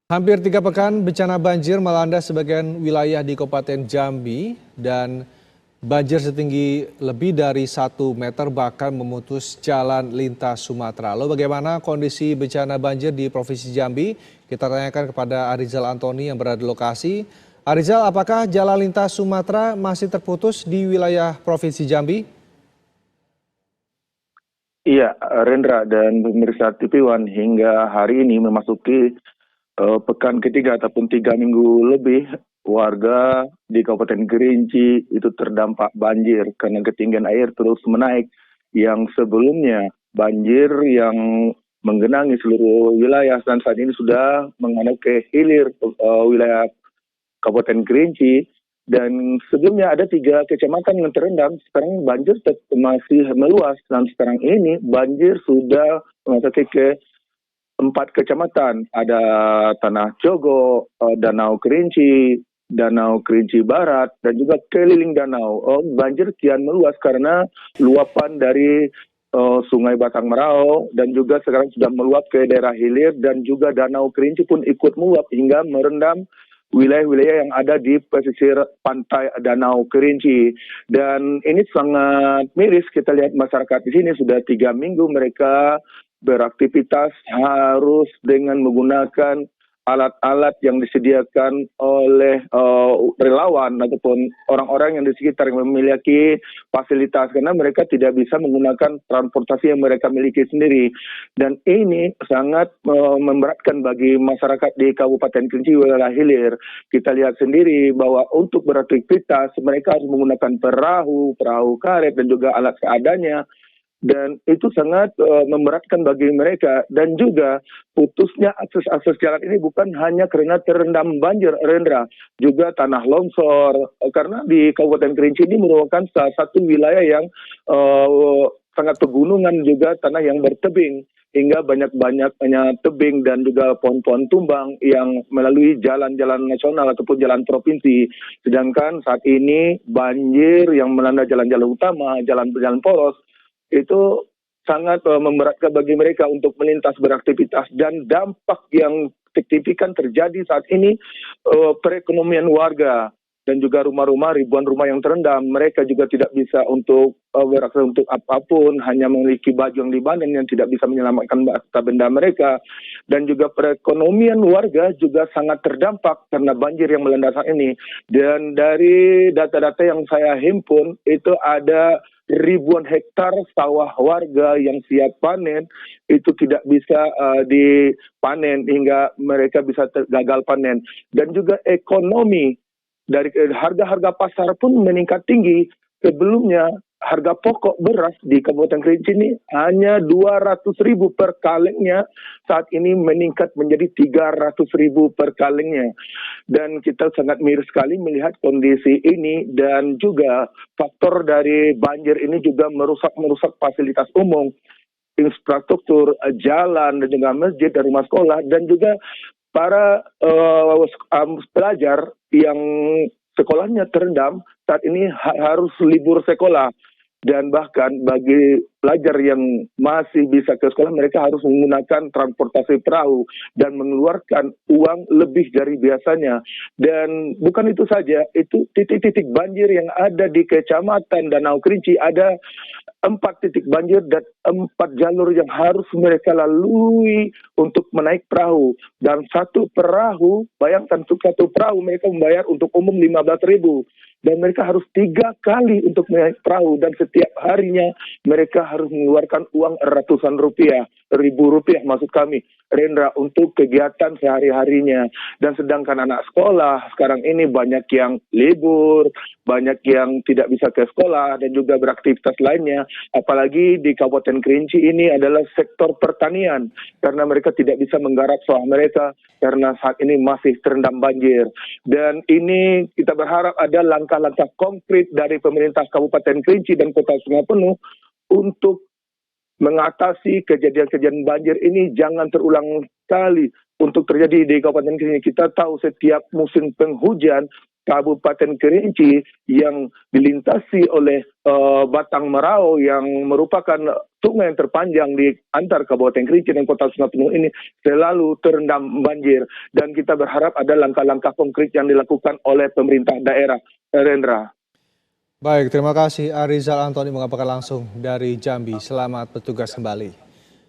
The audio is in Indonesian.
Hampir 3 pekan bencana banjir melanda sebagian wilayah di Kabupaten Jambi dan banjir setinggi lebih dari 1 meter bahkan memutus jalan lintas Sumatera. Lalu bagaimana kondisi bencana banjir di Provinsi Jambi? Kita tanyakan kepada Arizal Antoni yang berada di lokasi. Arizal, apakah jalan lintas Sumatera masih terputus di wilayah Provinsi Jambi? Iya, Rendra dan pemirsa TV One hingga hari ini memasuki pekan ketiga ataupun 3 minggu lebih warga di Kabupaten Kerinci itu terdampak banjir karena ketinggian air terus menaik. Yang sebelumnya banjir yang menggenangi seluruh wilayah dan saat ini sudah menghadap ke hilir wilayah Kabupaten Kerinci. Dan sebelumnya ada 3 kecamatan yang terendam, sekarang banjir masih meluas dan sekarang ini banjir sudah memasuki ke 4 kecamatan. Ada Tanah Jogo, Danau Kerinci, Danau Kerinci Barat, dan juga keliling danau. Banjir kian meluas karena luapan dari Sungai Batang Merau dan juga sekarang sudah meluap ke daerah hilir dan juga Danau Kerinci pun ikut meluap hingga merendam wilayah-wilayah yang ada di pesisir pantai Danau Kerinci. Dan ini sangat miris, kita lihat masyarakat di sini sudah 3 minggu mereka beraktivitas harus dengan menggunakan alat-alat yang disediakan oleh relawan ataupun orang-orang yang di sekitar yang memiliki fasilitas karena mereka tidak bisa menggunakan transportasi yang mereka miliki sendiri. Dan ini sangat memberatkan bagi masyarakat di Kabupaten Kerinci wilayah hilir. Kita lihat sendiri bahwa untuk beraktivitas mereka harus menggunakan perahu karet dan juga alat seadanya. Dan itu sangat memberatkan bagi mereka. Dan juga putusnya akses jalan ini bukan hanya karena terendam banjir, Rendra, juga tanah longsor. Karena di Kabupaten Kerinci ini merupakan salah satu wilayah yang sangat pegunungan, juga tanah yang bertebing. Hingga banyak-banyaknya tebing dan juga pohon-pohon tumbang yang melalui jalan-jalan nasional ataupun jalan provinsi. Sedangkan saat ini banjir yang melanda jalan-jalan utama, jalan-jalan poros, itu sangat memberatkan bagi mereka untuk melintas beraktivitas. Dan dampak yang signifikan terjadi saat ini perekonomian warga dan juga rumah-rumah, ribuan rumah yang terendam. Mereka juga tidak bisa untuk beraktivitas untuk apapun, hanya memiliki baju yang dibanen yang tidak bisa menyelamatkan harta benda mereka. Dan juga perekonomian warga juga sangat terdampak karena banjir yang melanda saat ini. Dan dari data-data yang saya himpun itu ada ribuan hektar sawah warga yang siap panen itu tidak bisa dipanen hingga mereka bisa gagal panen. Dan juga ekonomi dari harga-harga pasar pun meningkat tinggi. Sebelumnya harga pokok beras di Kabupaten Kerinci ini hanya 200.000 per kalengnya, saat ini meningkat menjadi 300.000 per kalengnya. Dan kita sangat miris sekali melihat kondisi ini. Dan juga faktor dari banjir ini juga merusak fasilitas umum, infrastruktur, jalan dan juga masjid dan rumah sekolah. Dan juga para pelajar yang sekolahnya terendam saat ini harus libur sekolah. Dan bahkan bagi pelajar yang masih bisa ke sekolah, mereka harus menggunakan transportasi perahu dan mengeluarkan uang lebih dari biasanya. Dan bukan itu saja, itu titik-titik banjir yang ada di Kecamatan Danau Kerinci, ada 4 titik banjir dan 4 jalur yang harus mereka lalui untuk menaik perahu. Dan satu perahu, bayangkan untuk satu perahu mereka membayar untuk umum 15.000. Dan mereka harus 3 kali untuk menaik perahu. Dan setiap harinya mereka harus mengeluarkan uang ratusan rupiah, ribu rupiah maksud kami, Rendra, untuk kegiatan sehari-harinya. Dan sedangkan anak sekolah sekarang ini banyak yang libur, banyak yang tidak bisa ke sekolah dan juga beraktivitas lainnya. Apalagi di Kabupaten Kerinci ini adalah sektor pertanian, karena mereka tidak bisa menggarap sawah mereka karena saat ini masih terendam banjir. Dan ini kita berharap ada langkah-langkah konkret dari pemerintah Kabupaten Kerinci dan Kota Sungai Penuh untuk mengatasi kejadian-kejadian banjir ini jangan terulang kali untuk terjadi di Kabupaten Kerinci. Kita tahu setiap musim penghujan Kabupaten Kerinci yang dilintasi oleh Batang Merau yang merupakan sungai yang terpanjang di antar Kabupaten Kerinci dan Kota Sungai Penuh ini selalu terendam banjir, dan kita berharap ada langkah-langkah konkret yang dilakukan oleh pemerintah daerah. Rendra. Baik, terima kasih Arizal Antoni mengabarkan langsung dari Jambi. Selamat bertugas kembali.